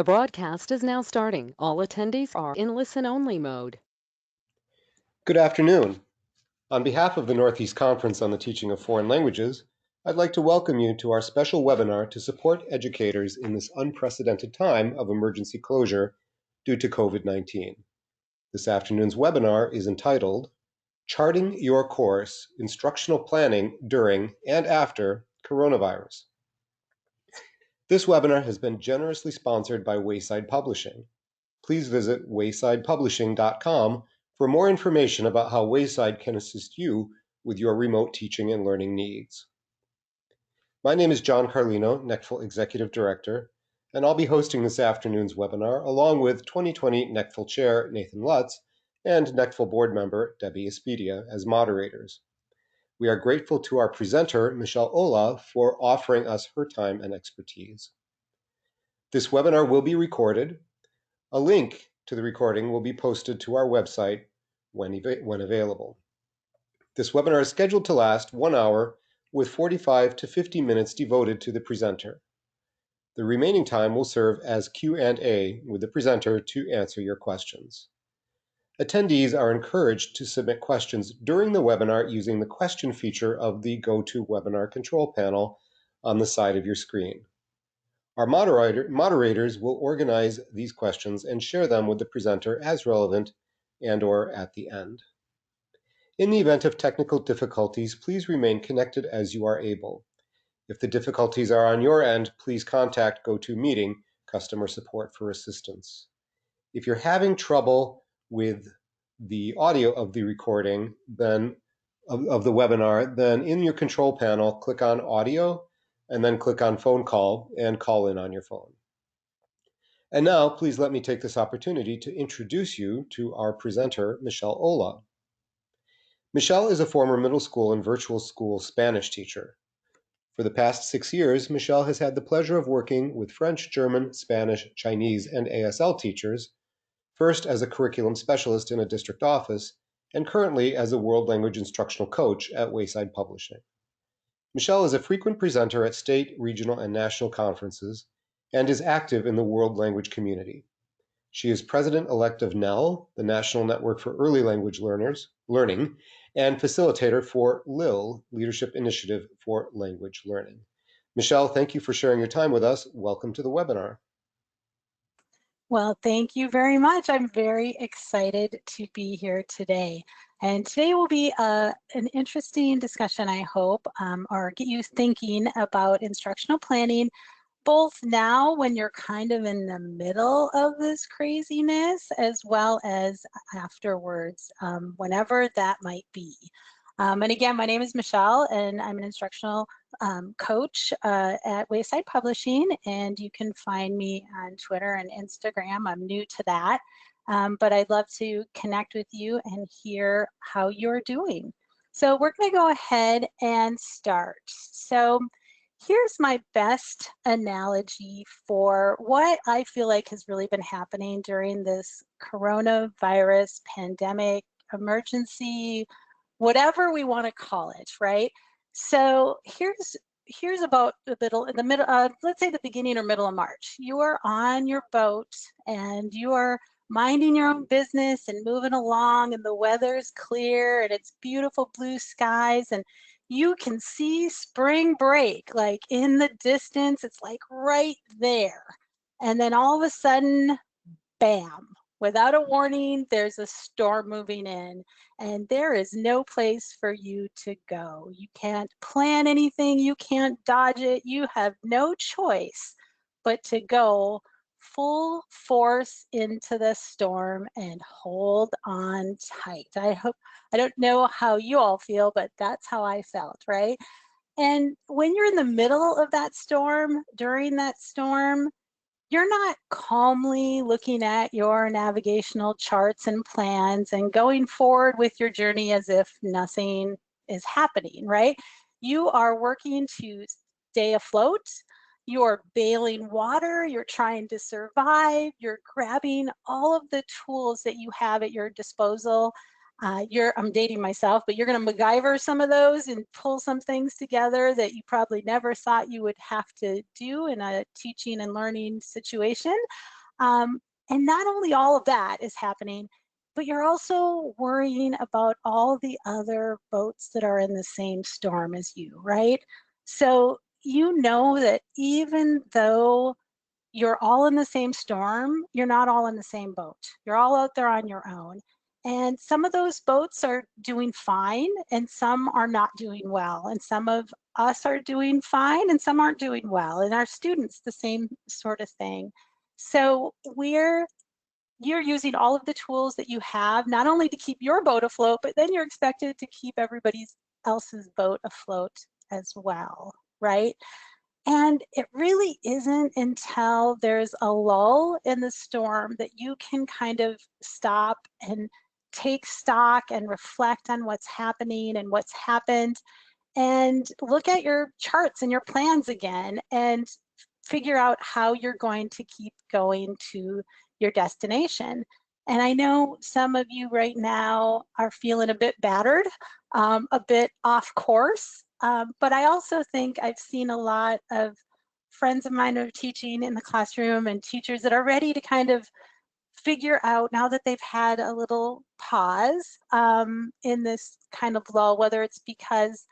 The broadcast is now starting. All attendees are in listen-only mode. Good afternoon. On behalf of the Northeast Conference on the Teaching of Foreign Languages, I'd like to welcome you to our special webinar to support educators in this unprecedented time of emergency closure due to COVID-19. This afternoon's webinar is entitled, Charting Your Course, Instructional Planning During and After Coronavirus. This webinar has been generously sponsored by Wayside Publishing. Please visit waysidepublishing.com for more information about how Wayside can assist you with your remote teaching and learning needs. My name is John Carlino, NNELL Executive Director, and I'll be hosting this afternoon's webinar along with 2020 NNELL Chair Nathan Lutz and NNELL Board Member Debbie Espedia as moderators. We are grateful to our presenter, Michelle Olah, for offering us her time and expertise. This webinar will be recorded. A link to the recording will be posted to our website when available. This webinar is scheduled to last 1 hour with 45 to 50 minutes devoted to the presenter. The remaining time will serve as Q&A with the presenter to answer your questions. Attendees are encouraged to submit questions during the webinar using the question feature of the GoToWebinar control panel on the side of your screen. Our moderators will organize these questions and share them with the presenter as relevant and/or at the end. In the event of technical difficulties, please remain connected as you are able. If the difficulties are on your end, please contact GoToMeeting customer support for assistance. If you're having trouble with the audio of the recording, then of the webinar, then in your control panel, click on Audio, and then click on Phone Call and call in on your phone. And now, please let me take this opportunity to introduce you to our presenter, Michelle Olah. Michelle is a former middle school and virtual school Spanish teacher. For the past 6 years, Michelle has had the pleasure of working with French, German, Spanish, Chinese, and ASL teachers, first as a curriculum specialist in a district office, and currently as a world language instructional coach at Wayside Publishing. Michelle is a frequent presenter at state, regional, and national conferences, and is active in the world language community. She is president-elect of NNELL, the National Network for Early Language Learning, and facilitator for LILL, Leadership Initiative for Language Learning. Michelle, thank you for sharing your time with us. Welcome to the webinar. Well, thank you very much. I'm very excited to be here today. And today will be an interesting discussion, I hope, or get you thinking about instructional planning, both now when you're kind of in the middle of this craziness, as well as afterwards, whenever that might be. And again, my name is Michelle, and I'm an instructional coach at Wayside Publishing, and you can find me on Twitter and Instagram. I'm new to that, but I'd love to connect with you and hear how you're doing. So we're going to go ahead and start. So here's my best analogy for what I feel like has really been happening during this coronavirus pandemic emergency, whatever we want to call it, right? So here's about the middle, let's say the beginning or middle of March. You are on your boat and you are minding your own business and moving along, and the weather's clear and it's beautiful blue skies, and you can see spring break like in the distance. It's like right there. And then all of a sudden, bam. Without a warning, there's a storm moving in, and there is no place for you to go. You can't plan anything, you can't dodge it, you have no choice but to go full force into the storm and hold on tight. I don't know how you all feel, but that's how I felt, right? And when you're in the middle of that storm, during that storm, you're not calmly looking at your navigational charts and plans and going forward with your journey as if nothing is happening, right? You are working to stay afloat. You're bailing water. You're trying to survive. You're grabbing all of the tools that you have at your disposal I'm dating myself, but you're going to MacGyver some of those and pull some things together that you probably never thought you would have to do in a teaching and learning situation. And not only all of that is happening, but you're also worrying about all the other boats that are in the same storm as you, right? So you know that even though you're all in the same storm, you're not all in the same boat. You're all out there on your own. And some of those boats are doing fine and some are not doing well. And some of us are doing fine and some aren't doing well. And our students, the same sort of thing. So you're using all of the tools that you have, not only to keep your boat afloat, but then you're expected to keep everybody else's boat afloat as well, right? And it really isn't until there's a lull in the storm that you can kind of stop and take stock and reflect on what's happening and what's happened and look at your charts and your plans again and figure out how you're going to keep going to your destination. And I know some of you right now are feeling a bit battered, a bit off course, but I also think I've seen a lot of friends of mine who are teaching in the classroom and teachers that are ready to kind of figure out, now that they've had a little pause in this kind of lull, whether it's because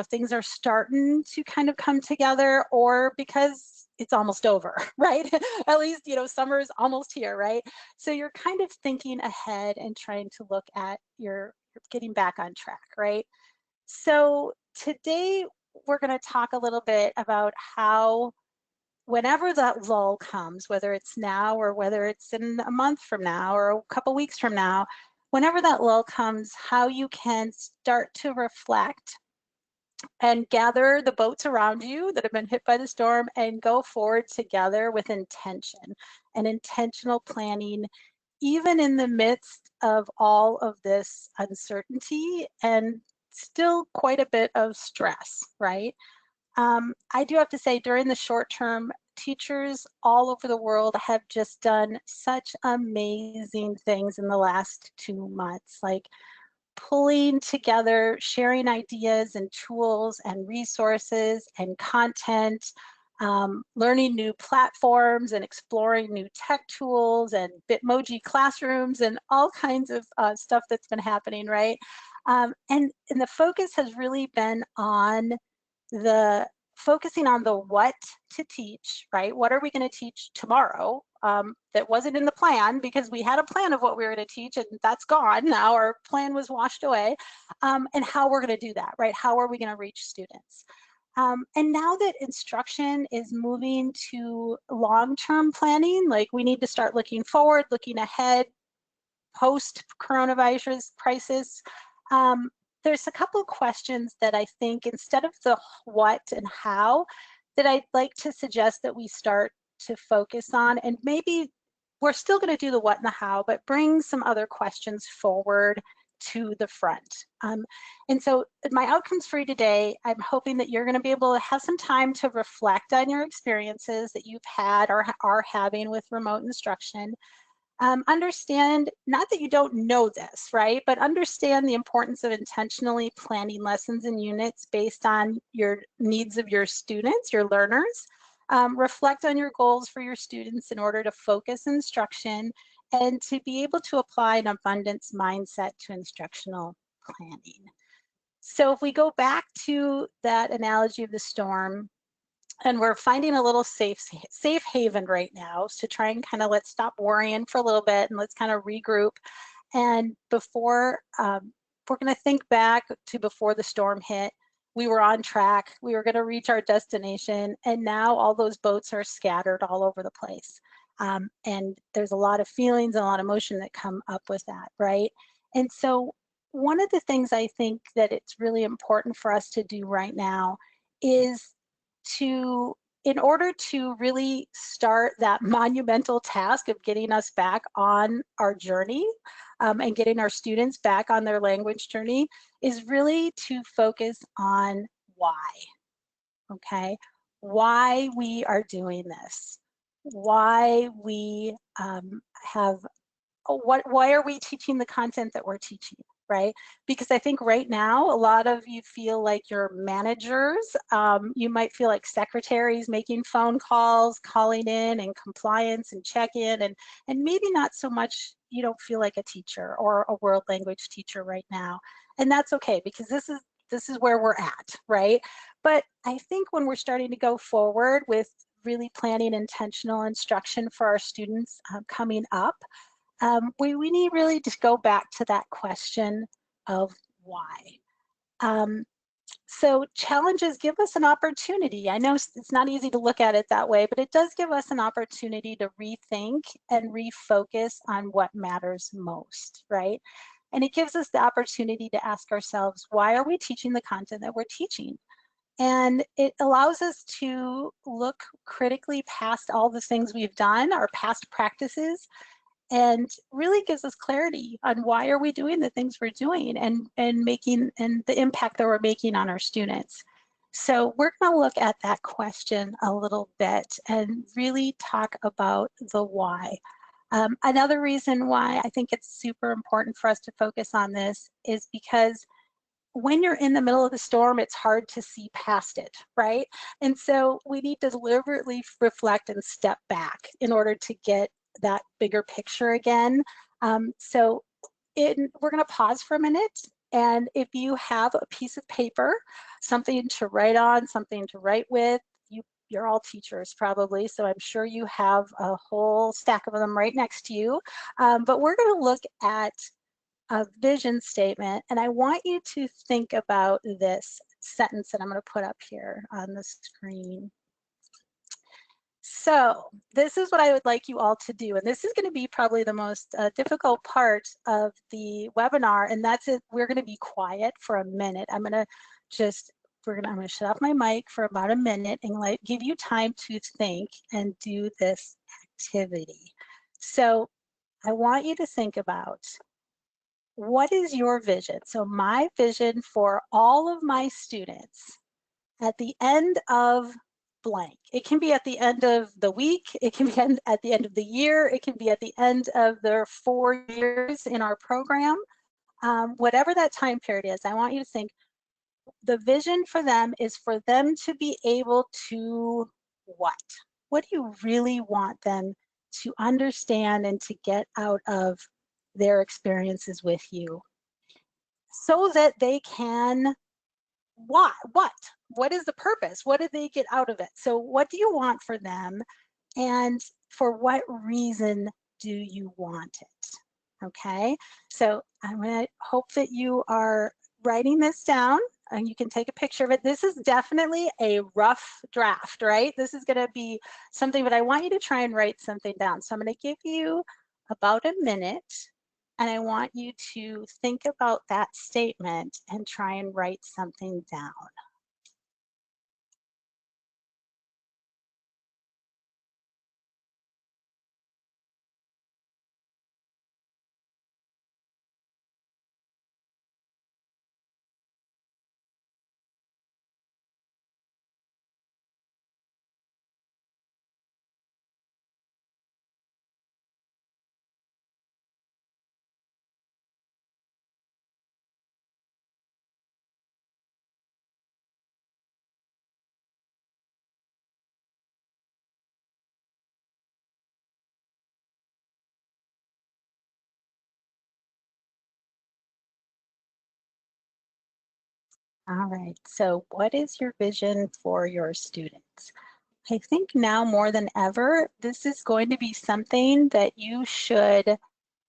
things are starting to kind of come together or because it's almost over, right? At least, summer's almost here, right? So you're kind of thinking ahead and trying to look at your getting back on track, right? So today we're going to talk a little bit about how whenever that lull comes, whether it's now or whether it's in a month from now or a couple weeks from now, whenever that lull comes, how you can start to reflect and gather the boats around you that have been hit by the storm and go forward together with intention and intentional planning, even in the midst of all of this uncertainty and still quite a bit of stress, right? I do have to say, during the short term, teachers all over the world have just done such amazing things in the last 2 months, like pulling together, sharing ideas and tools and resources and content, learning new platforms and exploring new tech tools and Bitmoji classrooms and all kinds of stuff that's been happening, right? And the focus has really been on focusing on the what to teach, right? What are we going to teach tomorrow? That wasn't in the plan because we had a plan of what we were going to teach and that's gone now. Our plan was washed away. And how we're going to do that, right? How are we going to reach students? And now that instruction is moving to long-term planning, like we need to start looking forward, looking ahead, post-coronavirus crisis, there's a couple of questions that I think, instead of the what and how, that I'd like to suggest that we start to focus on. And maybe we're still going to do the what and the how, but bring some other questions forward to the front. And so my outcomes for you today, I'm hoping that you're going to be able to have some time to reflect on your experiences that you've had or are having with remote instruction. Understand, not that you don't know this, right, but understand the importance of intentionally planning lessons and units based on your needs of your students, your learners. Reflect on your goals for your students in order to focus instruction and to be able to apply an abundance mindset to instructional planning. So if we go back to that analogy of the storm, and we're finding a little safe haven right now to try and kind of let's stop worrying for a little bit and let's kind of regroup. And before, we're going to think back to before the storm hit. We were on track. We were going to reach our destination. And now all those boats are scattered all over the place. And there's a lot of feelings and a lot of emotion that come up with that, right? And so one of the things I think that it's really important for us to do right now is in order to really start that monumental task of getting us back on our journey and getting our students back on their language journey, is really to focus on why, okay? Why we are doing this, why we why are we teaching the content that we're teaching, right? Because I think right now, a lot of you feel like you're managers. You might feel like secretaries making phone calls, calling in and compliance and check-in, and maybe not so much, you don't feel like a teacher or a world language teacher right now. And that's okay, because this is where we're at, right? But I think when we're starting to go forward with really planning intentional instruction for our students coming up, we need really to go back to that question of why. So challenges give us an opportunity. I know it's not easy to look at it that way, but it does give us an opportunity to rethink and refocus on what matters most, right? And it gives us the opportunity to ask ourselves, why are we teaching the content that we're teaching? And it allows us to look critically past all the things we've done, our past practices, and really gives us clarity on why are we doing the things we're doing and making and the impact that we're making on our students. So we're going to look at that question a little bit and really talk about the why. Another reason why I think it's super important for us to focus on this is because when you're in the middle of the storm, it's hard to see past it, right? And so we need to deliberately reflect and step back in order to get that bigger picture again. So we're going to pause for a minute. And if you have a piece of paper, something to write on, something to write with, you're all teachers probably, so I'm sure you have a whole stack of them right next to you. But we're going to look at a vision statement, and I want you to think about this sentence that I'm going to put up here on the screen. So this is what I would like you all to do, and this is going to be probably the most difficult part of the webinar, and that's it. We're going to be quiet for a minute. I'm going to shut off my mic for about a minute and give you time to think and do this activity. So I want you to think about, what is your vision? So my vision for all of my students at the end of blank. It can be at the end of the week, it can be at the end of the year, it can be at the end of their 4 years in our program. Whatever that time period is, I want you to think, the vision for them is for them to be able to what? What do you really want them to understand and to get out of their experiences with you, so that they can, what is the purpose? What do they get out of it? So what do you want for them, and for what reason do you want it? Okay, so I'm going to hope that you are writing this down and you can take a picture of it. This is definitely a rough draft, right? This is going to be something, but I want you to try and write something down. So I'm going to give you about a minute, and I want you to think about that statement and try and write something down. All right, so what is your vision for your students? I think now more than ever, this is going to be something that you should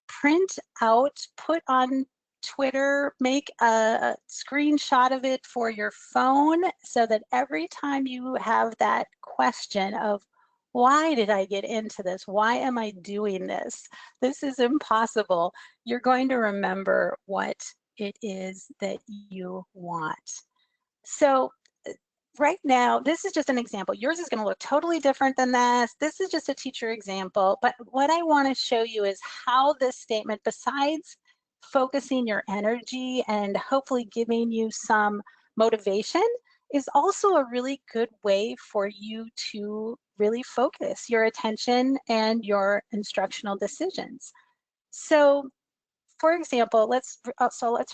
print out, put on Twitter, make a screenshot of it for your phone, so that every time you have that question of, why did I get into this? Why am I doing this? This is impossible. You're going to remember what it is that you want. So right now, this is just an example. Yours is going to look totally different than this. This is just a teacher example. But what I want to show you is how this statement, besides focusing your energy and hopefully giving you some motivation, is also a really good way for you to really focus your attention and your instructional decisions. So for example, let's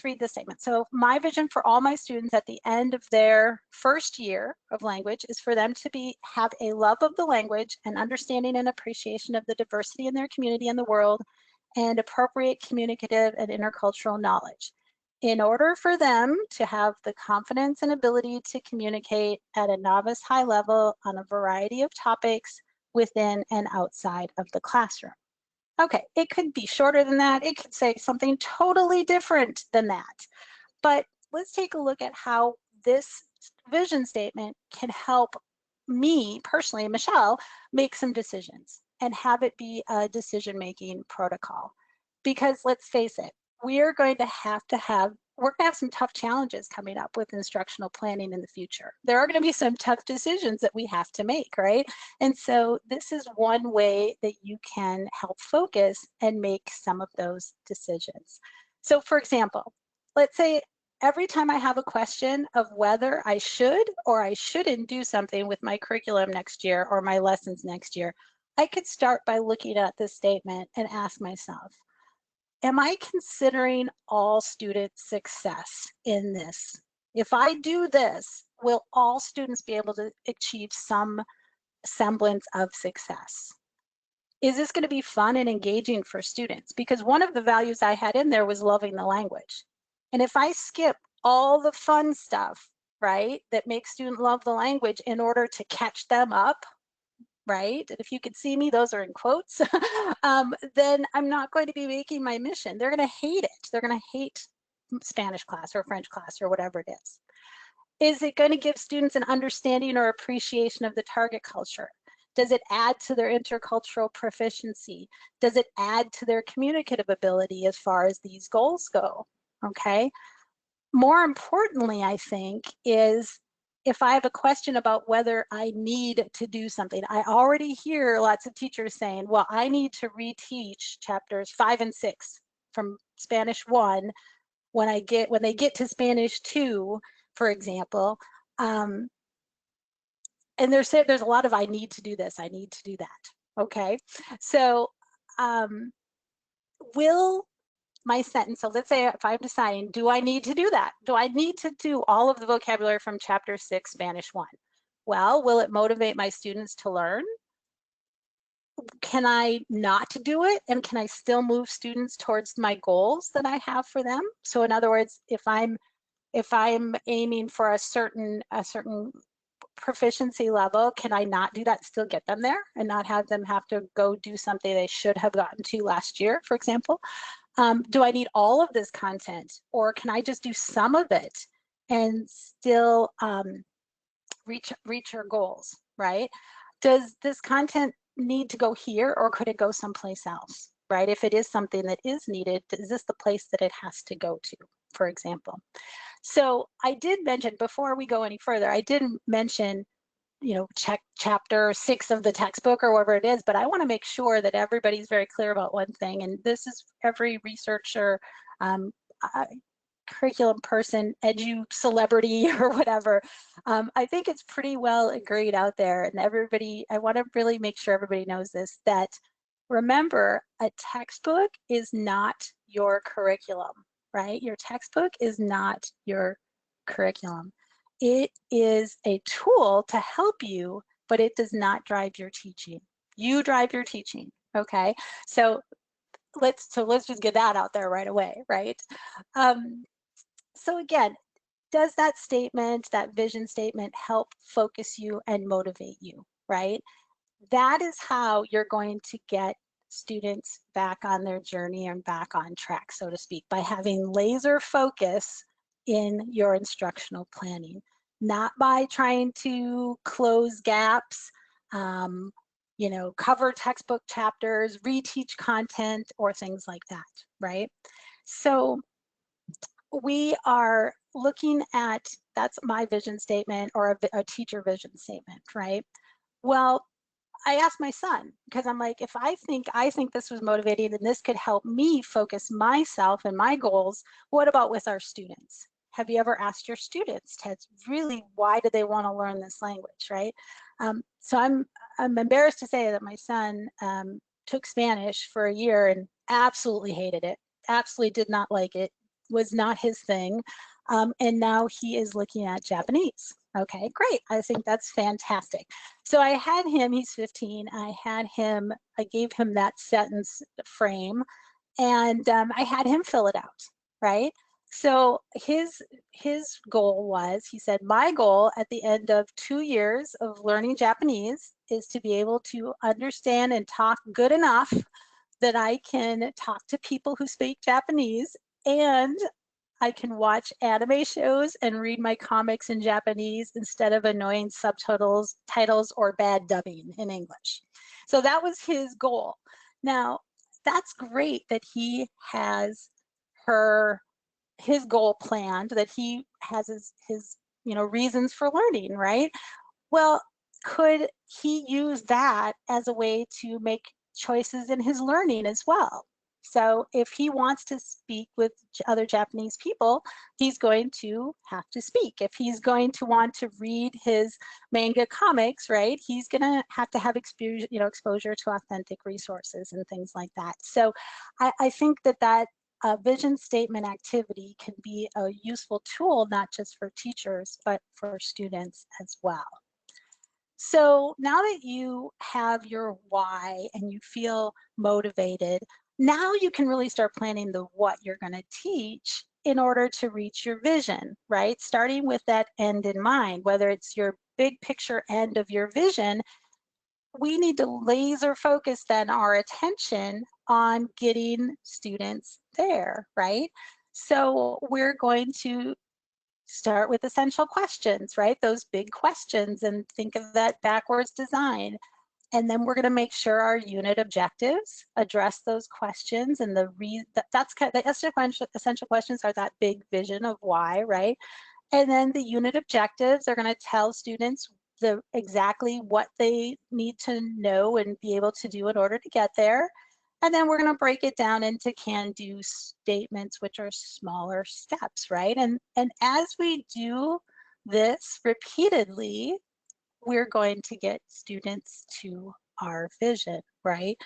read this statement. So my vision for all my students at the end of their first year of language is for them to have a love of the language and understanding and appreciation of the diversity in their community and the world, and appropriate communicative and intercultural knowledge. In order for them to have the confidence and ability to communicate at a novice high level on a variety of topics within and outside of the classroom. Okay, it could be shorter than that. It could say something totally different than that. But let's take a look at how this vision statement can help me personally, Michelle, make some decisions and have it be a decision-making protocol. Because let's face it, we're going to have some tough challenges coming up with instructional planning in the future. There are going to be some tough decisions that we have to make, right? And so this is one way that you can help focus and make some of those decisions. So for example, let's say every time I have a question of whether I should or I shouldn't do something with my curriculum next year or my lessons next year, I could start by looking at this statement and ask myself, am I considering all student success in this? If I do this, will all students be able to achieve some semblance of success? Is this going to be fun and engaging for students? Because one of the values I had in there was loving the language. And if I skip all the fun stuff, right, that makes students love the language in order to catch them up, right? And if you could see me, those are in quotes, then I'm not going to be making my mission. They're going to hate it. They're going to hate Spanish class or French class or whatever it is. Is it going to give students an understanding or appreciation of the target culture? Does it add to their intercultural proficiency? Does it add to their communicative ability as far as these goals go? Okay. More importantly, I think, is if I have a question about whether I need to do something. I already hear lots of teachers saying, well, I need to reteach chapters 5 and 6 from Spanish 1 when they get to Spanish 2, for example. And there's a lot of I need to do this, I need to do that. Okay, so will my sentence, so let's say if I'm deciding, do I need to do that? Do I need to do all of the vocabulary from chapter 6, Spanish 1? Well, will it motivate my students to learn? Can I not do it? And can I still move students towards my goals that I have for them? So in other words, if I'm aiming for a certain proficiency level, can I not do that, still get them there and not have them have to go do something they should have gotten to last year, for example? Do I need all of this content, or can I just do some of it and still reach our goals, right? Does this content need to go here, or could it go someplace else, right? If it is something that is needed, is this the place that it has to go to, for example? So I did mention, before we go any further, I didn't mention, you know, check chapter 6 of the textbook or whatever it is, but I want to make sure that everybody's very clear about one thing, and this is every researcher, curriculum person, edu celebrity or whatever. I think it's pretty well agreed out there, and everybody, I want to really make sure everybody knows this, that remember, a textbook is not your curriculum, right? Your textbook is not your curriculum. It is a tool to help you, but it does not drive your teaching. You drive your teaching, okay? So let's just get that out there right away, right? So again, does that statement, that vision statement, help focus you and motivate you, right? That is how you're going to get students back on their journey and back on track, so to speak, by having laser focus in your instructional planning, not by trying to close gaps, you know, cover textbook chapters, reteach content, or things like that, right? So we are looking at, that's my vision statement, or a teacher vision statement, right? Well, I asked my son, because I'm like, if I think this was motivating and this could help me focus myself and my goals, what about with our students? Have you ever asked your students, Ted, really, why do they want to learn this language, right? So I'm embarrassed to say that my son took Spanish for a year and absolutely hated it. absolutely did not like it, was not his thing. And now he is looking at Japanese. Okay, great. I think that's fantastic. So I had him, he's 15, I gave him that sentence frame, and I had him fill it out, right? So his goal was, he said, my goal at the end of 2 years of learning Japanese is to be able to understand and talk good enough that I can talk to people who speak Japanese, and I can watch anime shows and read my comics in Japanese instead of annoying subtitles, titles, or bad dubbing in English. So that was his goal. Now, that's great that he has his goal planned, that he has his reasons for learning, right? Well, could he use that as a way to make choices in his learning as well? So if he wants to speak with other Japanese people, he's going to have to speak. If he's going to want to read his manga comics, right, he's going to have exposure to authentic resources and things like that. So I think that vision statement activity can be a useful tool, not just for teachers, but for students as well. So now that you have your why and you feel motivated, now you can really start planning the what you're going to teach in order to reach your vision, right? Starting with that end in mind, whether it's your big picture end of your vision, we need to laser focus then our attention on getting students there, right? So we're going to start with essential questions, right? Those big questions, and think of that backwards design. And then we're going to make sure our unit objectives address those questions, and the essential questions are that big vision of why, right? And then the unit objectives are going to tell students exactly what they need to know and be able to do in order to get there. And then we're going to break it down into can-do statements, which are smaller steps, right? And as we do this repeatedly, we're going to get students to our vision, right?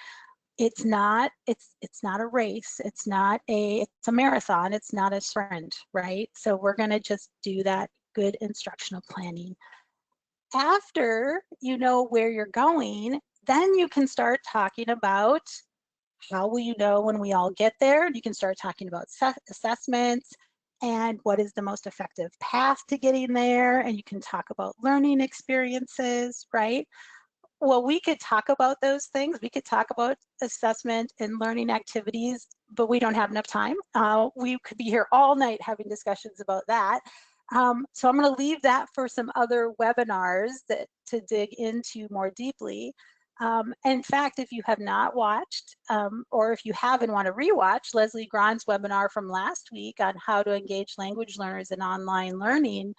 It's not a race. It's a marathon. It's not a sprint, right? So we're going to just do that good instructional planning. After you know where you're going, then you can start talking about how will you know when we all get there. You can start talking about assessments and what is the most effective path to getting there. And you can talk about learning experiences, right? Well, we could talk about those things. We could talk about assessment and learning activities, but we don't have enough time. We could be here all night having discussions about that. So I'm going to leave that for some other webinars to dig into more deeply. In fact, if you have not watched, or if you have and want to rewatch Leslie Grand's webinar from last week on how to engage language learners in online learning,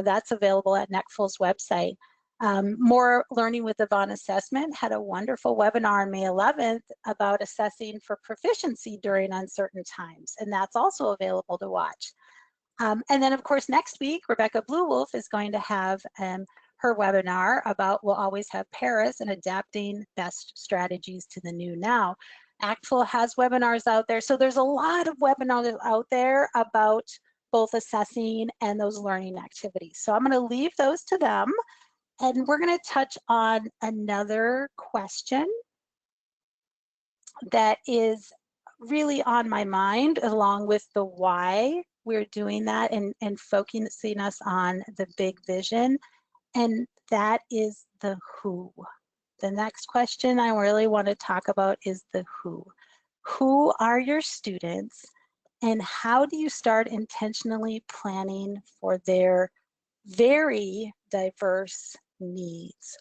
that's available at NECFL's website. More Learning with Yvonne Assessment had a wonderful webinar on May 11th about assessing for proficiency during uncertain times, and that's also available to watch. And then, of course, next week, Rebecca Bluewolf is going to have her webinar about We'll Always Have Paris and adapting best strategies to the new now. ACTFL has webinars out there. So there's a lot of webinars out there about both assessing and those learning activities. So I'm going to leave those to them. And we're going to touch on another question that is really on my mind, along with the why we're doing that and focusing us on the big vision. And that is the who. The next question I really want to talk about is the who. Who are your students, and how do you start intentionally planning for their very diverse needs?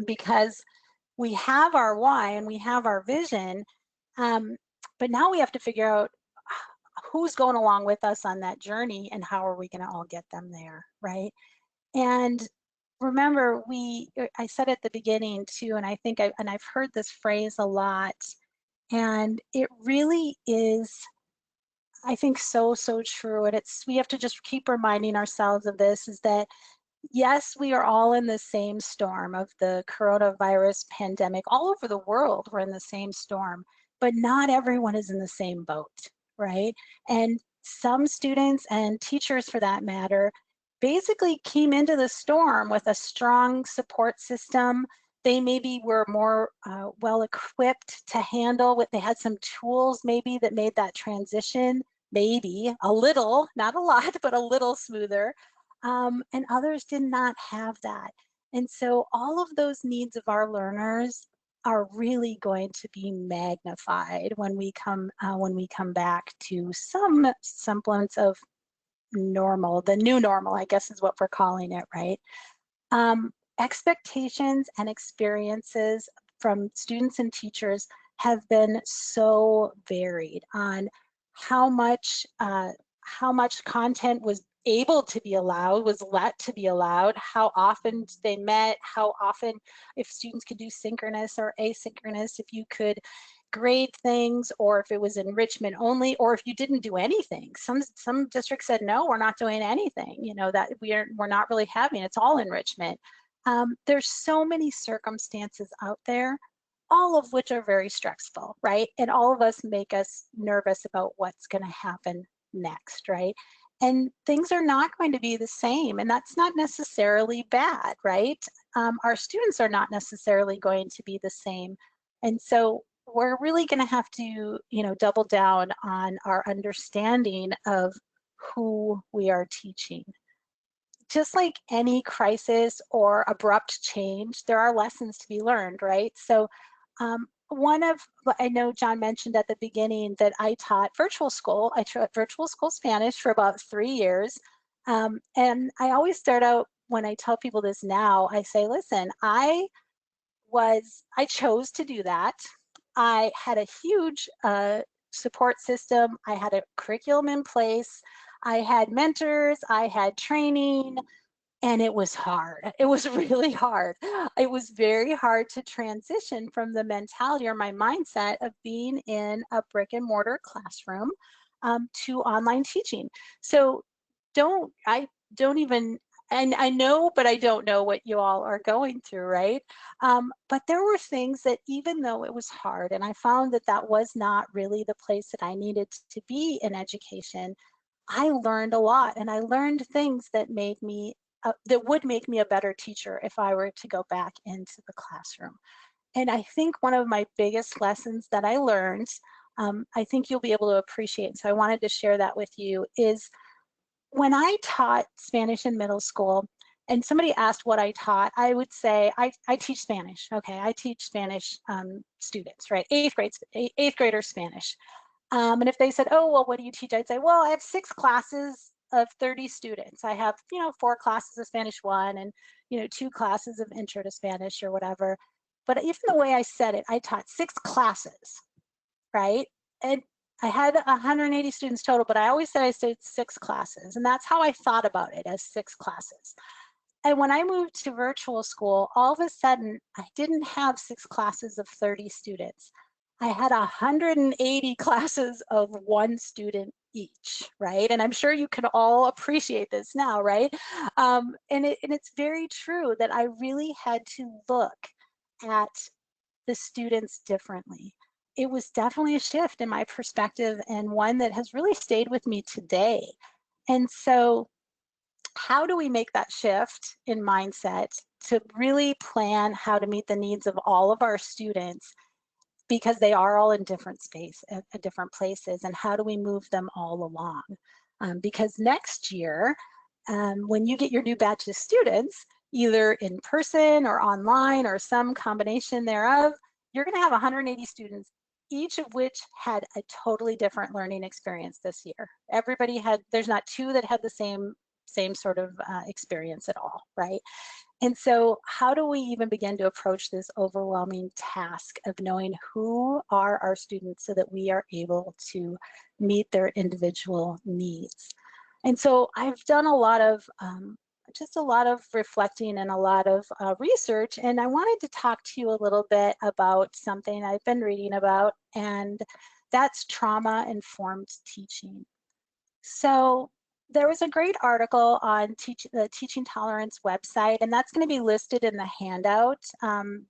Because we have our why and we have our vision, but now we have to figure out who's going along with us on that journey and how are we going to all get them there, right? And remember, I said at the beginning too, and I think I've heard this phrase a lot, and it really is, I think, so true. And we have to just keep reminding ourselves of this, is that yes, we are all in the same storm of the coronavirus pandemic. All over the world, we're in the same storm. but not everyone is in the same boat, right? And some students and teachers for that matter basically came into the storm with a strong support system. They maybe were more well equipped to handle what they had, some tools maybe that made that transition maybe a little, not a lot, but a little smoother. And others did not have that. And so all of those needs of our learners are really going to be magnified when we come back to some semblance of normal. The new normal, I guess, is what we're calling it, right? Expectations and experiences from students and teachers have been so varied on how much content was able to be allowed, was let to be allowed, how often they met, how often, if students could do synchronous or asynchronous, if you could grade things, or if it was enrichment only, or if you didn't do anything. Some districts said, no, we're not doing anything, you know, that we're not really having, it's all enrichment. There's so many circumstances out there, all of which are very stressful, right? And all of us make us nervous about what's going to happen next, right? And things are not going to be the same, and that's not necessarily bad, right? Our students are not necessarily going to be the same. And so we're really going to have to, you know, double down on our understanding of who we are teaching. Just like any crisis or abrupt change, there are lessons to be learned, right? So I know John mentioned at the beginning that I taught virtual school. I taught virtual school Spanish for about 3 years. And I always start out, when I tell people this now, I say, listen, I chose to do that. I had a huge support system. I had a curriculum in place. I had mentors, I had training, and it was hard. It was really hard. It was very hard to transition from the mentality or my mindset of being in a brick and mortar classroom to online teaching. So I know, but I don't know what you all are going through, right? But there were things that, even though it was hard, and I found that that was not really the place that I needed to be in education, I learned a lot, and I learned things that made me that would make me a better teacher if I were to go back into the classroom. And I think one of my biggest lessons that I learned, I think you'll be able to appreciate, so I wanted to share that with you, is when I taught Spanish in middle school and somebody asked what I taught, I would say, I teach Spanish. Okay, I teach Spanish students, right? Eighth grader Spanish. And if they said, oh, well, what do you teach? I'd say, well, I have 6 classes of 30 students. I have, 4 classes of Spanish 1 and, 2 classes of intro to Spanish or whatever. But even the way I said it, I taught 6 classes, right? And I had 180 students total, but I always said I stayed 6 classes. And that's how I thought about it, as 6 classes. And when I moved to virtual school, all of a sudden, I didn't have 6 classes of 30 students. I had 180 classes of 1 student each, right? And I'm sure you can all appreciate this now, right? And it's very true that I really had to look at the students differently. It was definitely a shift in my perspective, and one that has really stayed with me today. And so how do we make that shift in mindset to really plan how to meet the needs of all of our students, because they are all in different different places, and how do we move them all along? Because next year, when you get your new batch of students, either in person or online or some combination thereof, you're going to have 180 students, each of which had a totally different learning experience this year. Everybody had, there's not 2 that had the same sort of experience at all, right? And so how do we even begin to approach this overwhelming task of knowing who are our students so that we are able to meet their individual needs? And so I've done a lot of, just a lot of reflecting and a lot of research, and I wanted to talk to you a little bit about something I've been reading about, and that's trauma-informed teaching. So there was a great article on the Teaching Tolerance website, and that's going to be listed in the handout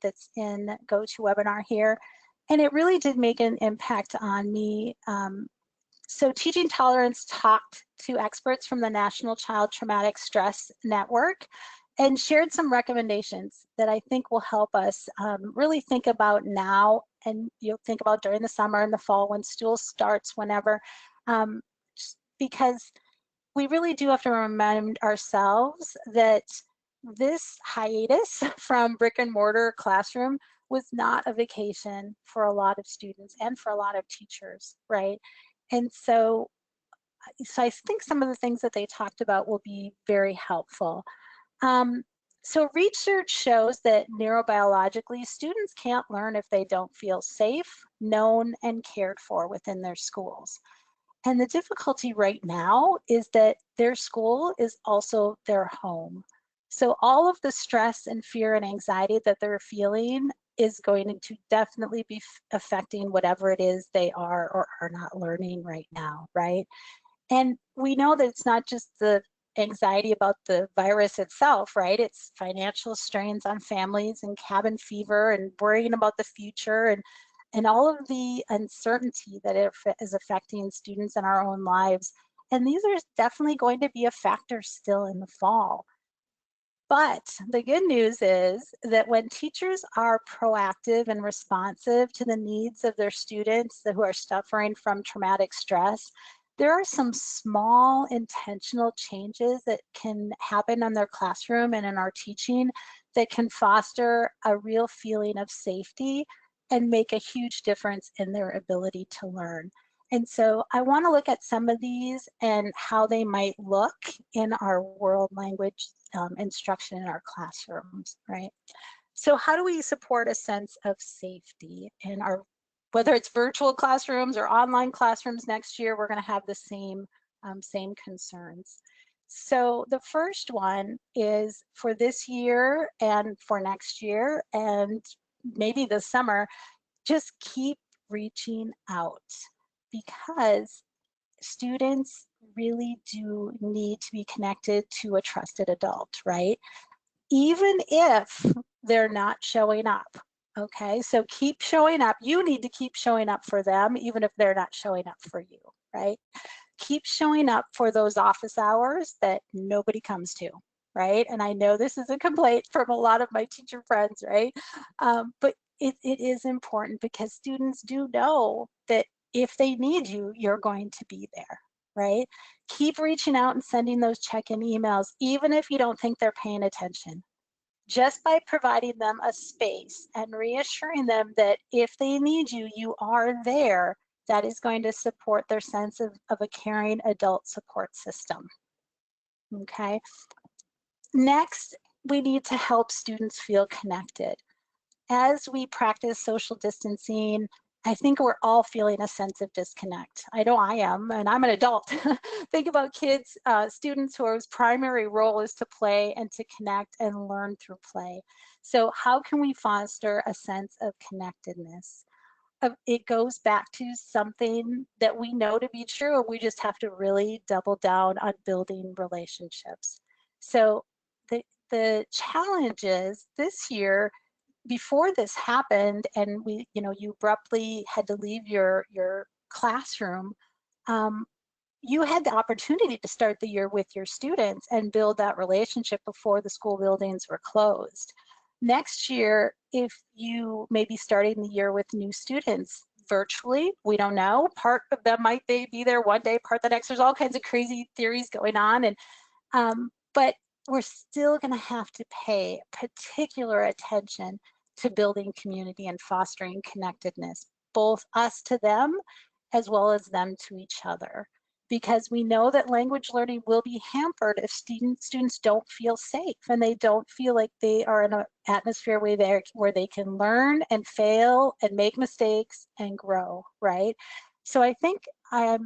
that's in GoToWebinar here. And it really did make an impact on me. So Teaching Tolerance talked to experts from the National Child Traumatic Stress Network and shared some recommendations that I think will help us really think about now, and you'll think about during the summer and the fall when school starts, whenever, because we really do have to remind ourselves that this hiatus from brick and mortar classroom was not a vacation for a lot of students and for a lot of teachers, right? And so I think some of the things that they talked about will be very helpful. So research shows that neurobiologically, students can't learn if they don't feel safe, known, and cared for within their schools. And the difficulty right now is that their school is also their home. So all of the stress and fear and anxiety that they're feeling is going to definitely be affecting whatever it is they are or are not learning right now, right? And we know that it's not just the anxiety about the virus itself, right? It's financial strains on families and cabin fever and worrying about the future and all of the uncertainty that it is affecting students in our own lives. And these are definitely going to be a factor still in the fall. But the good news is that when teachers are proactive and responsive to the needs of their students who are suffering from traumatic stress, there are some small intentional changes that can happen in their classroom and in our teaching that can foster a real feeling of safety and make a huge difference in their ability to learn. And so I want to look at some of these and how they might look in our world language instruction in our classrooms, right? So how do we support a sense of safety in our, whether it's virtual classrooms or online classrooms next year, we're going to have the same concerns. So the first one is for this year and for next year and maybe this summer, just keep reaching out, because students really do need to be connected to a trusted adult, right? Even if they're not showing up. Okay, so keep showing up. You need to keep showing up for them, even if they're not showing up for you, right? Keep showing up for those office hours that nobody comes to, right? And I know this is a complaint from a lot of my teacher friends, right? But it is important because students do know that if they need you, you're going to be there, right? Keep reaching out and sending those check-in emails, even if you don't think they're paying attention. Just by providing them a space and reassuring them that if they need you, you are there, that is going to support their sense of a caring adult support system. Okay. Next, we need to help students feel connected. As we practice social distancing, I think we're all feeling a sense of disconnect. I know I am, and I'm an adult. Think about kids, students whose primary role is to play and to connect and learn through play. So how can we foster a sense of connectedness? It goes back to something that we know to be true, and we just have to really double down on building relationships. So the challenge is this year, before this happened and you abruptly had to leave your classroom, you had the opportunity to start the year with your students and build that relationship before the school buildings were closed. Next year, if you may be starting the year with new students virtually, we don't know. Part of them might be there one day, part the next. There's all kinds of crazy theories going on, and but we're still going to have to pay particular attention to building community and fostering connectedness, both us to them as well as them to each other. Because we know that language learning will be hampered if students don't feel safe and they don't feel like they are in an atmosphere where they can learn and fail and make mistakes and grow, right? So I think I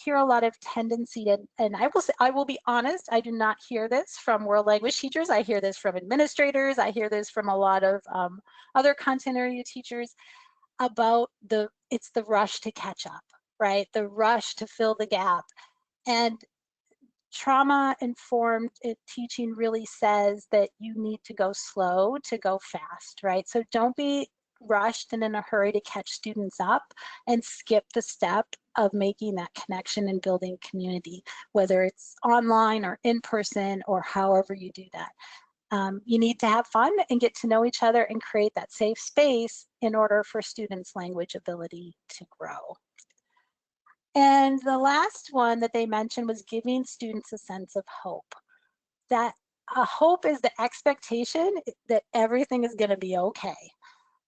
hear a lot of tendency to, and I will be honest, I do not hear this from world language teachers. I hear this from administrators. I hear this from a lot of other content area teachers about it's the rush to catch up, right? The rush to fill the gap. And trauma-informed teaching really says that you need to go slow to go fast, right? So don't be rushed and in a hurry to catch students up and skip the step of making that connection and building community, whether it's online or in person or however you do that. You need to have fun and get to know each other and create that safe space in order for students' language ability to grow. And the last one that they mentioned was giving students a sense of hope. That hope is the expectation that everything is going to be okay.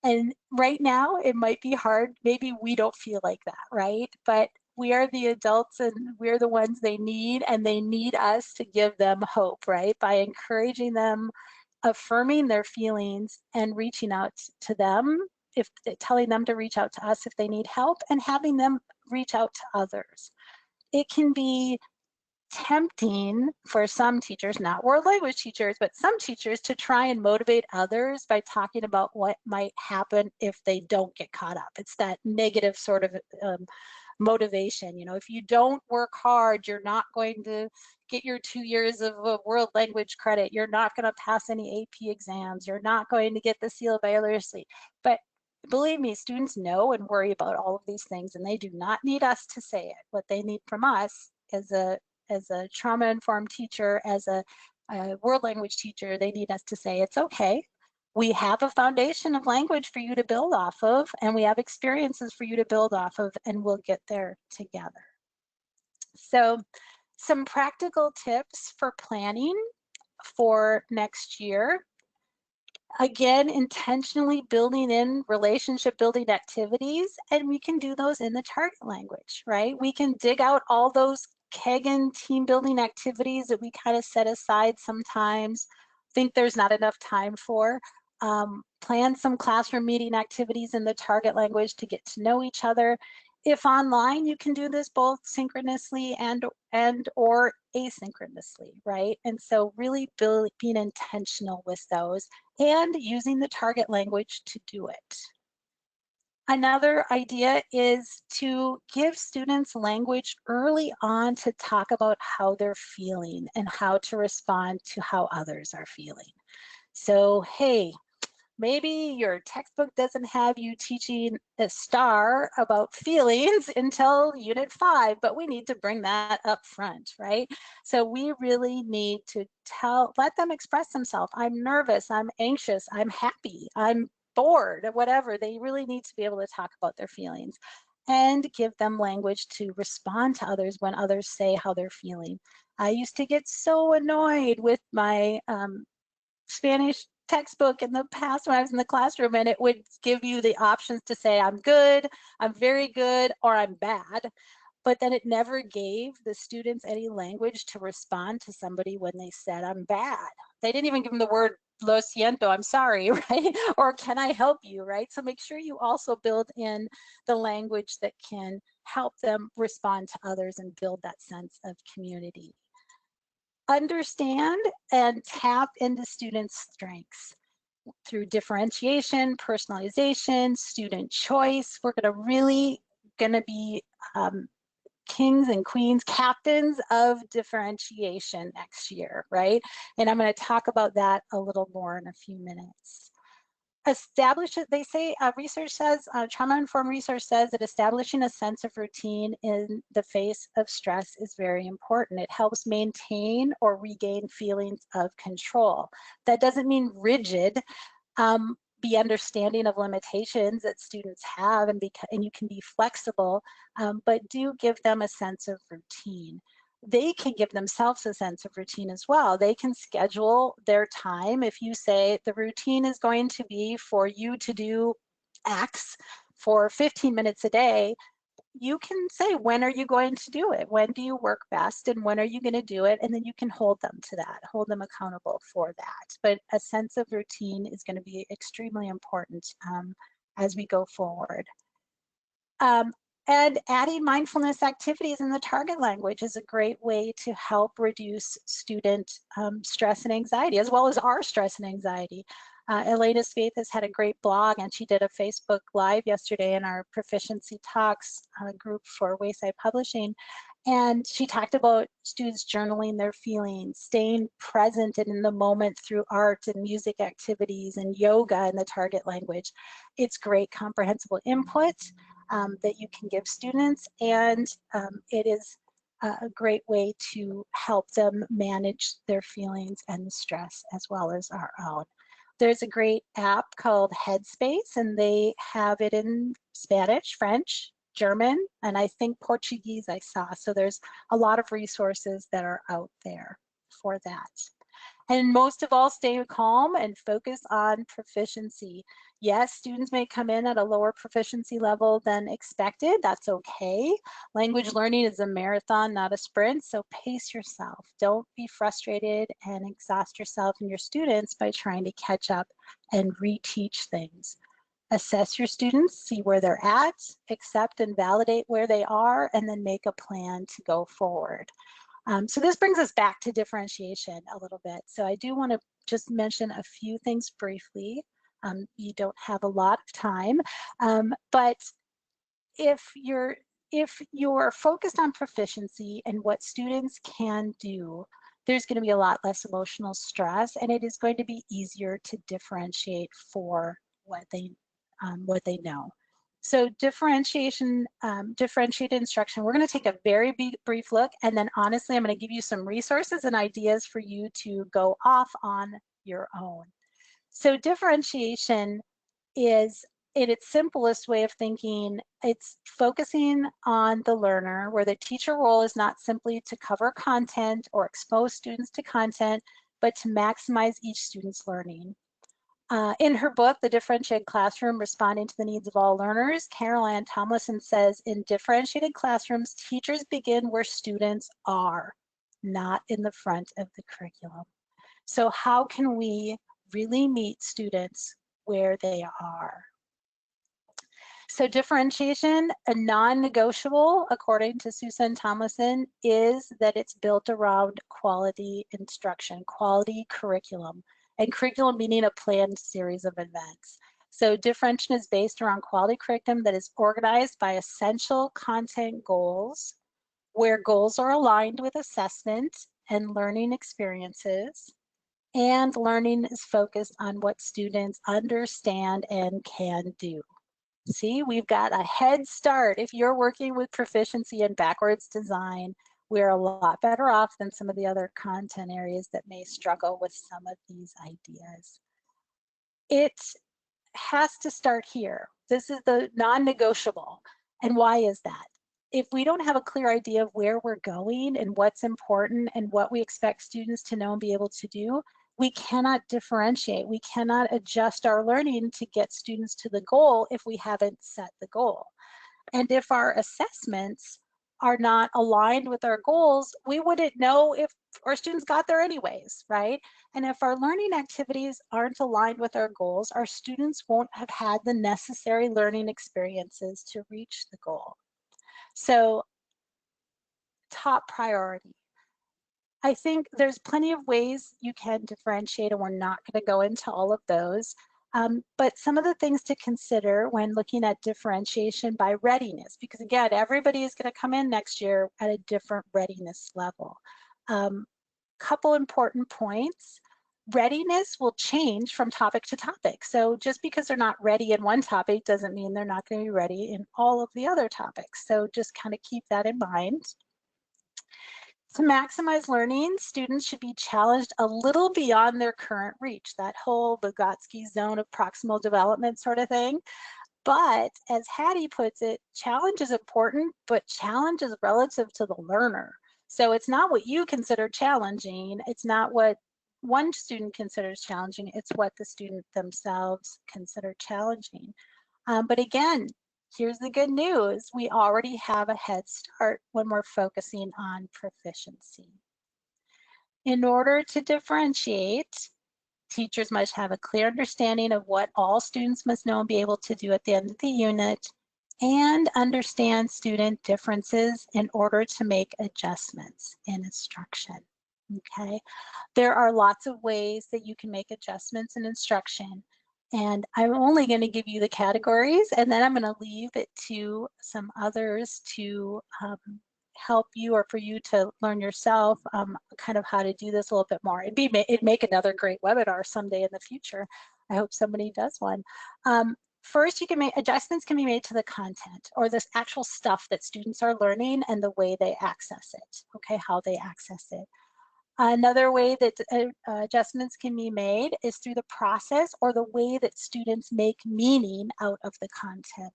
And right now it might be hard. Maybe we don't feel like that, right? But we are the adults and we're the ones they need, and they need us to give them hope, right? By encouraging them, affirming their feelings and reaching out to them, if telling them to reach out to us if they need help, and having them reach out to others. It can be tempting for some teachers, not world language teachers, but some teachers, to try and motivate others by talking about what might happen if they don't get caught up. It's that negative sort of motivation. You know, if you don't work hard, you're not going to get your 2 years of world language credit. You're not going to pass any AP exams. You're not going to get the seal by literacy. But believe me, students know and worry about all of these things, and they do not need us to say it. What they need from us as a trauma-informed teacher, as a world language teacher, they need us to say, it's okay. We have a foundation of language for you to build off of, and we have experiences for you to build off of, and we'll get there together. So some practical tips for planning for next year. Again, intentionally building in relationship building activities, and we can do those in the target language, right? We can dig out all those Kagan team building activities that we kind of set aside sometimes, think there's not enough time for. Plan some classroom meeting activities in the target language to get to know each other. If online, you can do this both synchronously and or asynchronously, right? And so really being intentional with those and using the target language to do it. Another idea is to give students language early on to talk about how they're feeling and how to respond to how others are feeling. So, hey, maybe your textbook doesn't have you teaching a star about feelings until Unit 5, but we need to bring that up front, right? So we really need to let them express themselves. I'm nervous, I'm anxious, I'm happy, I'm bored, whatever. They really need to be able to talk about their feelings and give them language to respond to others when others say how they're feeling. I used to get so annoyed with my Spanish textbook in the past when I was in the classroom, and it would give you the options to say, I'm good, I'm very good, or I'm bad. But then it never gave the students any language to respond to somebody when they said, I'm bad. They didn't even give them the word lo siento, I'm sorry, right? Or can I help you, right? So make sure you also build in the language that can help them respond to others and build that sense of community. Understand and tap into students' strengths through differentiation, personalization, student choice. We're really gonna be kings and queens, captains of differentiation next year, right? And I'm going to talk about that a little more in a few minutes. Establish it, they say, research says, trauma-informed research says that establishing a sense of routine in the face of stress is very important. It helps maintain or regain feelings of control. That doesn't mean rigid. Be understanding of limitations that students have, and you can be flexible, but do give them a sense of routine. They can give themselves a sense of routine as well. They can schedule their time. If you say the routine is going to be for you to do X for 15 minutes a day, you can say, when are you going to do it? When do you work best, and when are you going to do it? And then you can hold them to that, hold them accountable for that. But a sense of routine is going to be extremely important as we go forward. And adding mindfulness activities in the target language is a great way to help reduce student stress and anxiety, as well as our stress and anxiety. Elena Spaeth has had a great blog, and she did a Facebook Live yesterday in our Proficiency Talks group for Wayside Publishing. And she talked about students journaling their feelings, staying present and in the moment through art and music activities and yoga in the target language. It's great comprehensible input that you can give students, and it is a great way to help them manage their feelings and the stress as well as our own. There's a great app called Headspace, and they have it in Spanish, French, German, and I think Portuguese I saw. So there's a lot of resources that are out there for that. And most of all, stay calm and focus on proficiency. Yes, students may come in at a lower proficiency level than expected. That's okay. Language learning is a marathon, not a sprint, so pace yourself. Don't be frustrated and exhaust yourself and your students by trying to catch up and reteach things. Assess your students, see where they're at, accept and validate where they are, and then make a plan to go forward. So this brings us back to differentiation a little bit. So I do want to just mention a few things briefly. You don't have a lot of time, but if you're focused on proficiency and what students can do, there's going to be a lot less emotional stress, and it is going to be easier to differentiate for what they know. So differentiated instruction, we're going to take a very brief look, and then honestly, I'm going to give you some resources and ideas for you to go off on your own. So differentiation is, in its simplest way of thinking, it's focusing on the learner, where the teacher role is not simply to cover content or expose students to content, but to maximize each student's learning. In her book, The Differentiated Classroom, Responding to the Needs of All Learners, Carol Ann Tomlinson says, in differentiated classrooms, teachers begin where students are, not in the front of the curriculum. So how can we really meet students where they are? So differentiation, a non-negotiable, according to Susan Tomlinson, is that it's built around quality instruction, quality curriculum. And curriculum meaning a planned series of events. So differentiation is based around quality curriculum that is organized by essential content goals, where goals are aligned with assessment and learning experiences, and learning is focused on what students understand and can do. See, we've got a head start. If you're working with proficiency and backwards design, we're a lot better off than some of the other content areas that may struggle with some of these ideas. It has to start here. This is the non-negotiable. And why is that? If we don't have a clear idea of where we're going and what's important and what we expect students to know and be able to do, we cannot differentiate. We cannot adjust our learning to get students to the goal if we haven't set the goal. And if our assessments are not aligned with our goals, we wouldn't know if our students got there anyways, right? And if our learning activities aren't aligned with our goals, our students won't have had the necessary learning experiences to reach the goal. So, top priority. I think there's plenty of ways you can differentiate, and we're not going to go into all of those. But some of the things to consider when looking at differentiation by readiness, because again, everybody is going to come in next year at a different readiness level. Couple important points. Readiness will change from topic to topic. So just because they're not ready in one topic doesn't mean they're not going to be ready in all of the other topics. So just kind of keep that in mind. To maximize learning, students should be challenged a little beyond their current reach, that whole Vygotsky zone of proximal development sort of thing. But as Hattie puts it, challenge is important, but challenge is relative to the learner. So it's not what you consider challenging. It's not what one student considers challenging. It's what the student themselves consider challenging. But again, here's the good news. We already have a head start when we're focusing on proficiency. In order to differentiate, teachers must have a clear understanding of what all students must know and be able to do at the end of the unit, and understand student differences in order to make adjustments in instruction. Okay, there are lots of ways that you can make adjustments in instruction. And I'm only going to give you the categories, and then I'm going to leave it to some others to help you or for you to learn yourself kind of how to do this a little bit more. It'd make another great webinar someday in the future. I hope somebody does one. First, you can make adjustments can be made to the content or this actual stuff that students are learning and the way they access it, okay, how they access it. Another way that adjustments can be made is through the process or the way that students make meaning out of the content.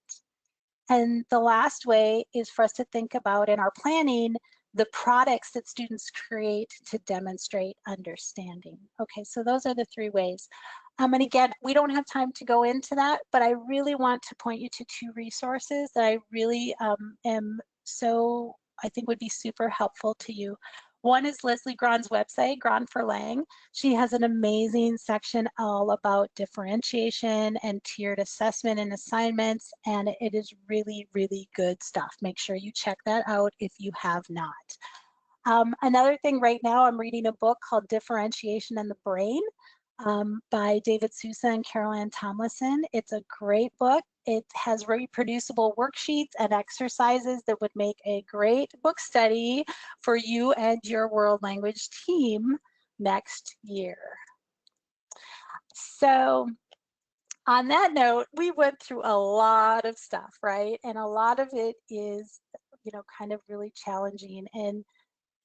And the last way is for us to think about in our planning the products that students create to demonstrate understanding. Okay, so those are the three ways. And again, we don't have time to go into that, but I really want to point you to two resources that I really I think would be super helpful to you. One is Leslie Grand's website, Grand for Lang. She has an amazing section all about differentiation and tiered assessment and assignments, and it is really, really good stuff. Make sure you check that out if you have not. Another thing right now, I'm reading a book called Differentiation and the Brain by David Sousa and Caroline Tomlinson. It's a great book. It has reproducible worksheets and exercises that would make a great book study for you and your world language team next year. So on that note, we went through a lot of stuff, right? And a lot of it is, you know, kind of really challenging, and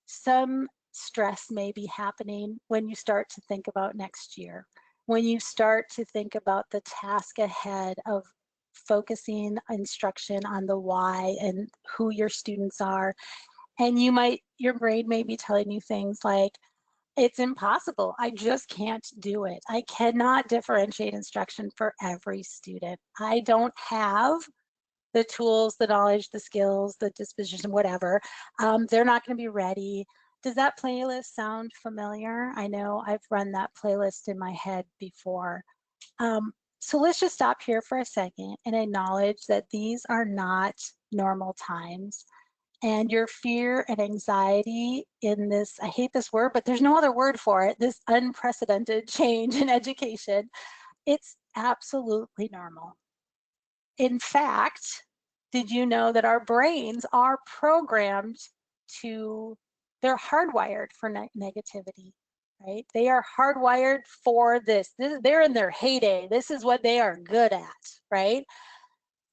some stress may be happening when you start to think about next year, when you start to think about the task ahead of focusing instruction on the why and who your students are. And your brain may be telling you things like, it's impossible, I just can't do it. I cannot differentiate instruction for every student. I don't have the tools, the knowledge, the skills, the disposition, whatever. They're not going to be ready. Does that playlist sound familiar? I know I've run that playlist in my head before. So let's just stop here for a second and acknowledge that these are not normal times. And your fear and anxiety in this, I hate this word, but there's no other word for it, this unprecedented change in education, it's absolutely normal. In fact, did you know that our brains are programmed they're hardwired for negativity, right? They are hardwired for this. They're in their heyday. This is what they are good at, right?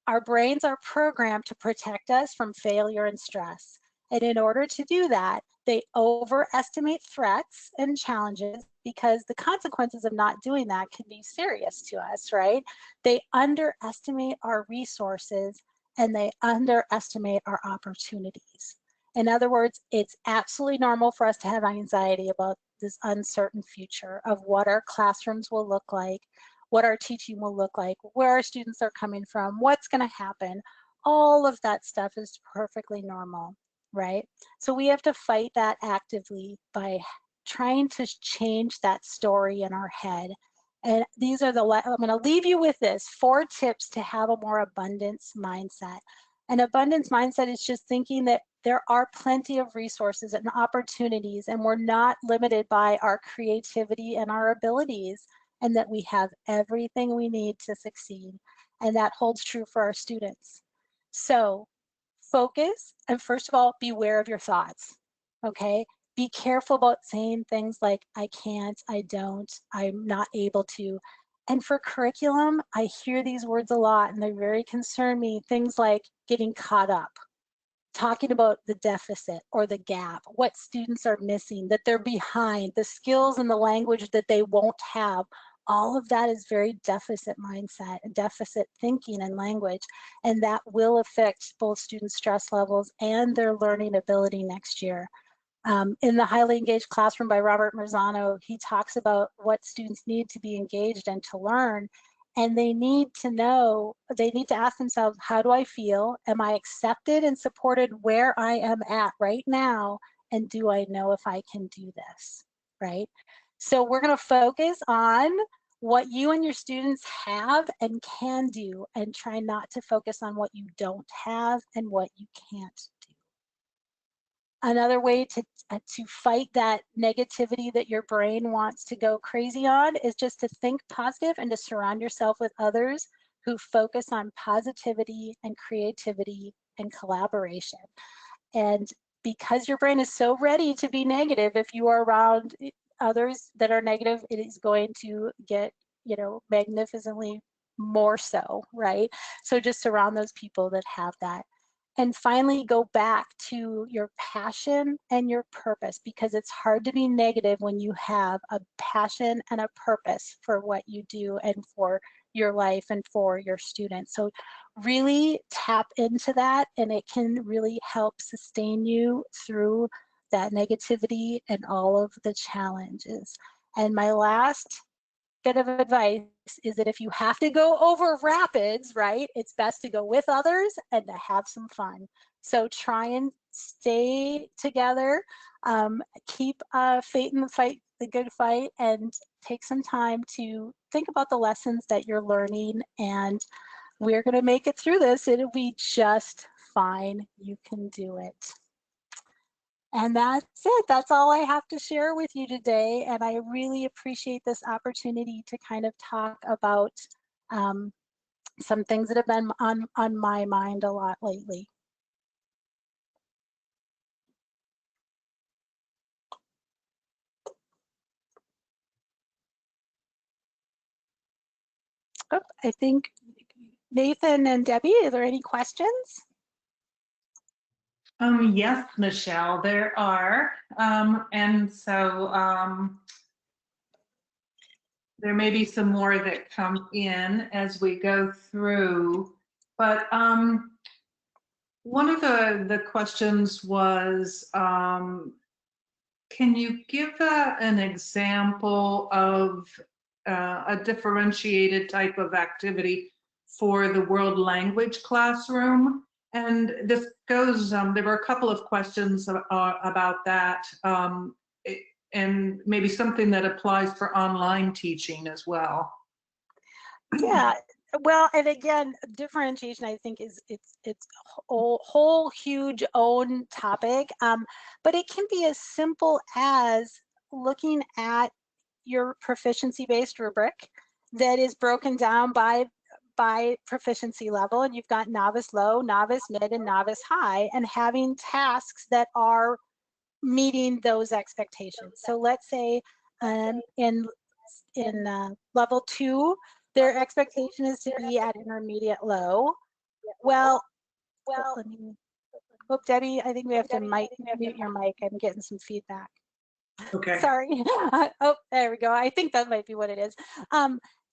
Our brains are programmed to protect us from failure and stress. And in order to do that, they overestimate threats and challenges because the consequences of not doing that can be serious to us, right? They underestimate our resources and they underestimate our opportunities. In other words, it's absolutely normal for us to have anxiety about this uncertain future of what our classrooms will look like, what our teaching will look like, where our students are coming from, what's going to happen. All of that stuff is perfectly normal, right? So we have to fight that actively by trying to change that story in our head. And these are I'm going to leave you with this 4 tips to have a more abundance mindset. An abundance mindset is just thinking that there are plenty of resources and opportunities, and we're not limited by our creativity and our abilities, and that we have everything we need to succeed. And that holds true for our students. So focus, and first of all, beware of your thoughts, okay? Be careful about saying things like, I can't, I don't, I'm not able to. And for curriculum, I hear these words a lot and they very concern me. Things like getting caught up, talking about the deficit or the gap, what students are missing, that they're behind, the skills and the language that they won't have. All of that is very deficit mindset, deficit thinking and language, and that will affect both student stress levels and their learning ability next year. In The Highly Engaged Classroom by Robert Marzano, he talks about what students need to be engaged and to learn, and they need to ask themselves, how do I feel? Am I accepted and supported where I am at right now? And do I know if I can do this, right? So we're going to focus on what you and your students have and can do, and try not to focus on what you don't have and what you can't do. Another way to fight that negativity that your brain wants to go crazy on is just to think positive and to surround yourself with others who focus on positivity and creativity and collaboration. And because your brain is so ready to be negative, if you are around others that are negative, it is going to get, you know, magnificently more so, right? So just surround those people that have that. And finally, go back to your passion and your purpose, because it's hard to be negative when you have a passion and a purpose for what you do and for your life and for your students. So really tap into that, and it can really help sustain you through that negativity and all of the challenges. And my last bit of advice is that if you have to go over rapids, right, it's best to go with others and to have some fun. So try and stay together, keep faith in the fight, the good fight, and take some time to think about the lessons that you're learning, and we're going to make it through this. It'll be just fine. You can do it. And that's it. That's all I have to share with you today. And I really appreciate this opportunity to kind of talk about some things that have been on my mind a lot lately. Oh, I think Nathan and Debbie, are there any questions? Yes, Michelle, there are. And so there may be some more that come in as we go through. But one of the questions was, can you give an example of a differentiated type of activity for the world language classroom? And this goes, there were a couple of questions about that, and maybe something that applies for online teaching as well. Yeah, well, and again, differentiation, I think it's a whole huge own topic, but it can be as simple as looking at your proficiency-based rubric that is broken down by proficiency level, and you've got novice low, novice mid, and novice high, and having tasks that are meeting those expectations. So let's say in level 2, their expectation is to be at intermediate low. Well, let me, oh, Debbie, I think we have to mute your mic. I'm getting some feedback. Okay. Sorry. Oh, there we go. I think that might be what it is.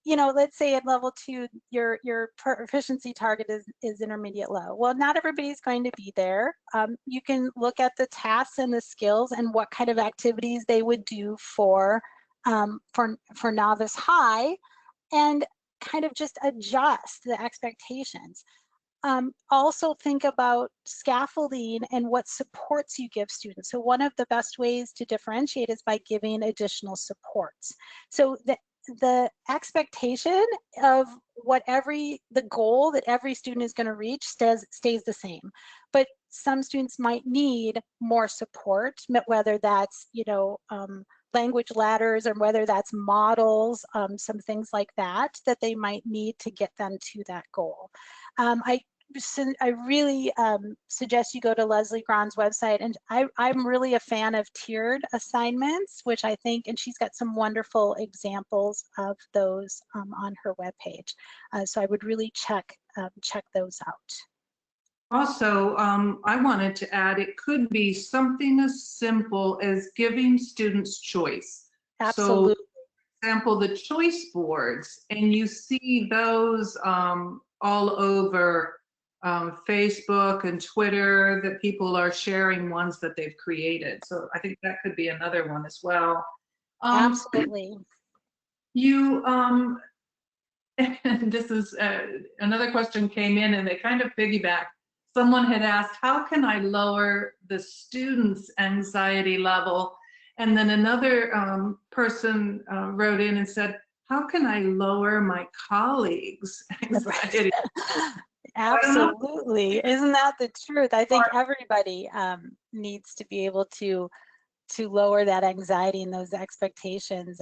You know, let's say at level 2, your proficiency target is intermediate low. Well, not everybody's going to be there. You can look at the tasks and the skills and what kind of activities they would do for novice high, and kind of just adjust the expectations. Also think about scaffolding and what supports you give students. So one of the best ways to differentiate is by giving additional supports. So the expectation of the goal that every student is going to reach stays the same, but some students might need more support, whether that's, you know, language ladders, or whether that's models, some things like that they might need to get them to that goal. I really suggest you go to Leslie Grand's website, and I'm really a fan of tiered assignments, which I think, and she's got some wonderful examples of those on her webpage. So I would really check those out. Also, I wanted to add, it could be something as simple as giving students choice. Absolutely. So, for example, the choice boards, and you see those all over Facebook and Twitter, that people are sharing ones that they've created. So I think that could be another one as well. Absolutely. You, and this is another question came in, and they kind of piggyback. Someone had asked, how can I lower the students' anxiety level? And then another person wrote in and said, how can I lower my colleagues' anxiety? Absolutely. Isn't that the truth? I think everybody needs to be able to lower that anxiety and those expectations,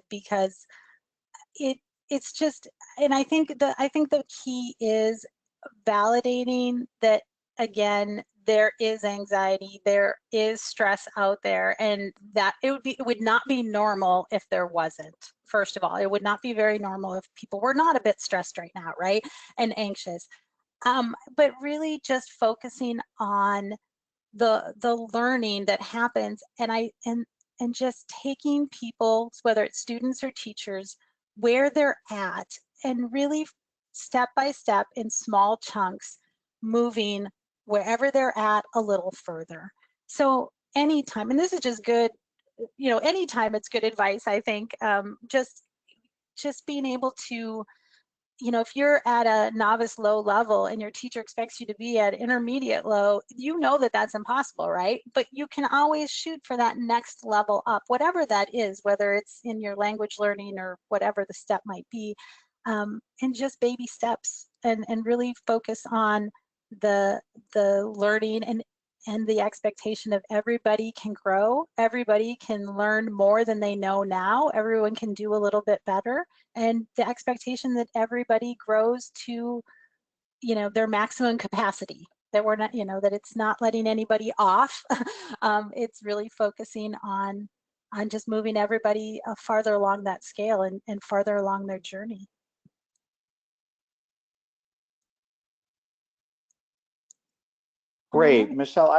because it's just, and I think the key is validating that, again, there is anxiety, there is stress out there, and that it would not be normal if there wasn't. First of all, it would not be very normal if people were not a bit stressed right now, right? And anxious. But really just focusing on the learning that happens, and just taking people, whether it's students or teachers, where they're at, and really step by step in small chunks, moving wherever they're at a little further. So anytime, and this is just good, anytime it's good advice, I think, just being able to, if you're at a novice low level and your teacher expects you to be at intermediate low, that that's impossible, right? But you can always shoot for that next level up, whatever that is, whether it's in your language learning or whatever the step might be, and just baby steps, and really focus on the learning and the expectation of everybody can grow, everybody can learn more than they know now, everyone can do a little bit better, and the expectation that everybody grows to, their maximum capacity, that we're not, that it's not letting anybody off. It's really focusing on just moving everybody farther along that scale and farther along their journey. Great. Michelle,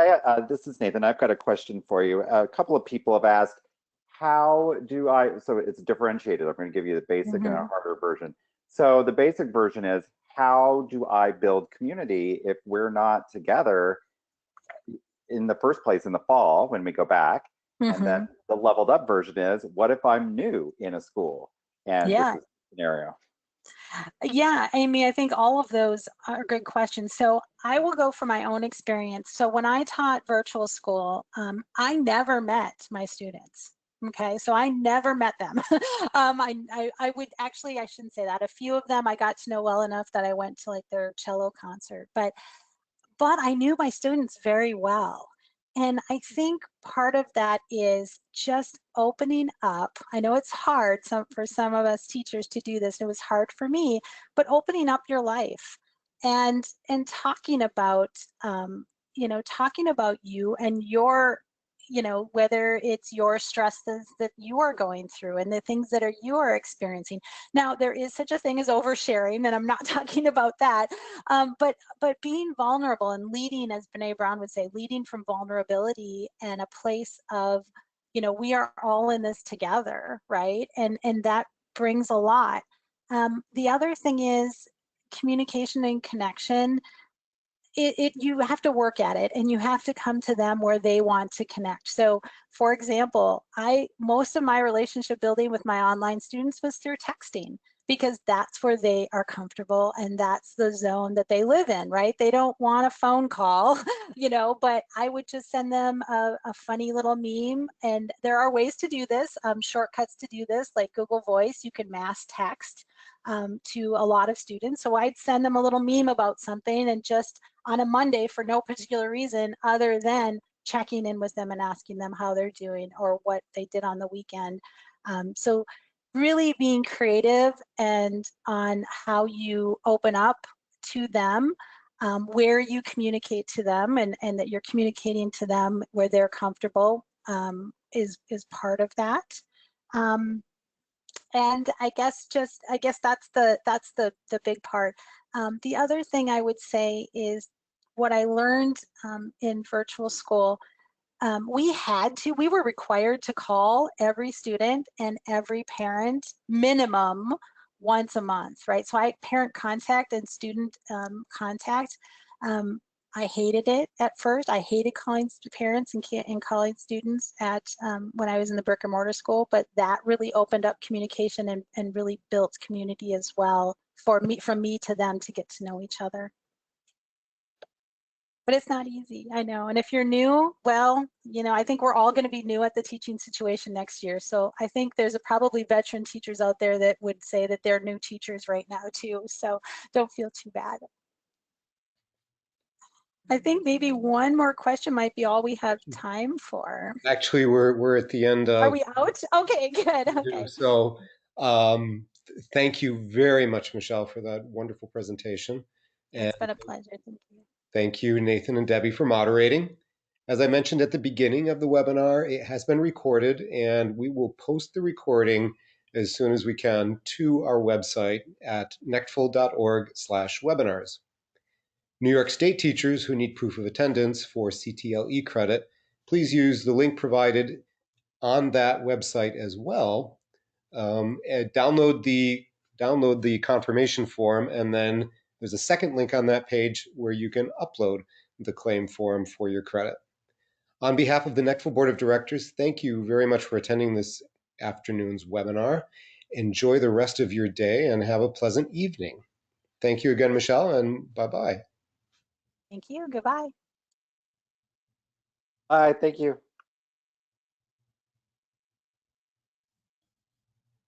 this is Nathan. I've got a question for you. A couple of people have asked, how do I, so it's differentiated. I'm going to give you the basic and a harder version. So the basic version is, how do I build community if we're not together in the first place in the fall when we go back? And then the leveled up version is, what if I'm new in a school? And this is the scenario. Yeah, Amy, I think all of those are good questions. So I will go from my own experience. So when I taught virtual school, I never met my students. Okay, so I never met them. I would actually, I shouldn't say that. A few of them I got to know well enough that I went to like their cello concert, but I knew my students very well. And I think part of that is just opening up. I know it's hard for some of us teachers to do this. It was hard for me, but opening up your life and talking about, talking about you and your, whether it's your stresses that you are going through and the things that you are experiencing. Now, there is such a thing as oversharing, and I'm not talking about that, but being vulnerable and leading, as Brene Brown would say, leading from vulnerability and a place of, we are all in this together, right? And that brings a lot. The other thing is communication and connection. You have to work at it, and you have to come to them where they want to connect. So for example, most of my relationship building with my online students was through texting, because that's where they are comfortable and that's the zone that they live in, right? They don't want a phone call, but I would just send them a funny little meme. And there are ways to do this, shortcuts to do this, like Google Voice. You can mass text to a lot of students. So I'd send them a little meme about something, and just on a Monday, for no particular reason other than checking in with them and asking them how they're doing or what they did on the weekend. So really being creative and on how you open up to them, where you communicate to them, and that you're communicating to them where they're comfortable, is part of that. And I guess that's the big part. The other thing I would say is what I learned in virtual school. We were required to call every student and every parent minimum once a month, right? So parent contact and student contact. I hated it at first. I hated calling parents and calling students when I was in the brick and mortar school, but that really opened up communication and really built community as well from me to them to get to know each other. But it's not easy, I know. And if you're new, well, I think we're all going to be new at the teaching situation next year. So I think there's probably veteran teachers out there that would say that they're new teachers right now too. So don't feel too bad. I think maybe one more question might be all we have time for. Actually, we're at the end of. Are we out? Okay, good. Okay. So thank you very much, Michelle, for that wonderful presentation. It's been a pleasure. Thank you. Thank you, Nathan and Debbie, for moderating. As I mentioned at the beginning of the webinar, it has been recorded, and we will post the recording as soon as we can to our website at nectful.org/webinars. New York State teachers who need proof of attendance for CTLE credit, please use the link provided on that website as well. And download the confirmation form, and then there's a second link on that page where you can upload the claim form for your credit. On behalf of the NECFL Board of Directors, thank you very much for attending this afternoon's webinar. Enjoy the rest of your day and have a pleasant evening. Thank you again, Michelle, and bye-bye. Thank you. Goodbye. Bye, thank you.